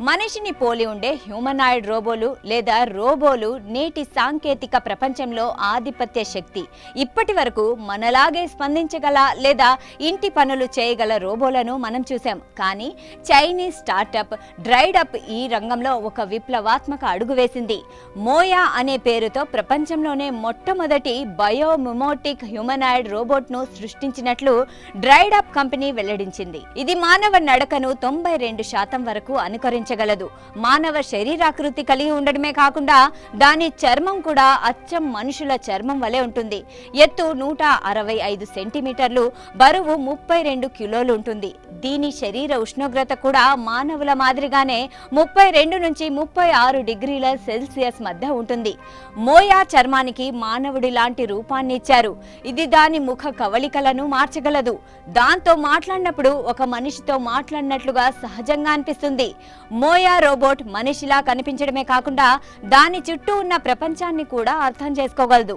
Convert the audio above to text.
మనిషిని పోలి ఉండే హ్యూమనాయిడ్ రోబోలు లేదా రోబోలు నేటి సాంకేతిక ప్రపంచంలో ఆధిపత్య శక్తి. ఇప్పటి వరకు మనలాగే స్పందించగల లేదా ఇంటి పనులు చేయగల రోబోలను మనం చూసాం. కానీ చైనీస్ స్టార్టప్ డ్రైడప్ ఈ రంగంలో ఒక విప్లవాత్మక అడుగు వేసింది. మోయా అనే పేరుతో ప్రపంచంలోనే మొట్టమొదటి బయోమిమోటిక్ హ్యూమనాయిడ్ రోబోట్ను సృష్టించినట్లు డ్రైడప్ కంపెనీ వెల్లడించింది. ఇది మానవ నడకను 92% వరకు అనుకరించగలదు. మానవ శరీరాకృతి కలిగి ఉండడమే కాకుండా దాని చర్మం కూడా అచ్చం మనుషుల చర్మం వలె ఉంటుంది. ఎత్తు 165 సెంటీమీటర్లు, బరువు 32 కిలోలు ఉంటుంది. దీని శరీర ఉష్ణోగ్రత కూడా మానవుల మాదిరిగానే 32 నుంచి 36 డిగ్రీల సెల్సియస్ మధ్య ఉంటుంది. మోయా చర్మానికి మానవుడి లాంటి రూపాన్ని ఇచ్చారు. ఇది దాని ముఖ కవళికలను మార్చగలదు. దాంతో మాట్లాడినప్పుడు ఒక మనిషితో మాట్లాడినట్లుగా సహజంగా అనిపిస్తుంది. మోయా రోబోట్ మనిషిలా కనిపించడమే కాకుండా దాని చుట్టూ ఉన్న ప్రపంచాన్ని కూడా అర్థం చేసుకోగలదు.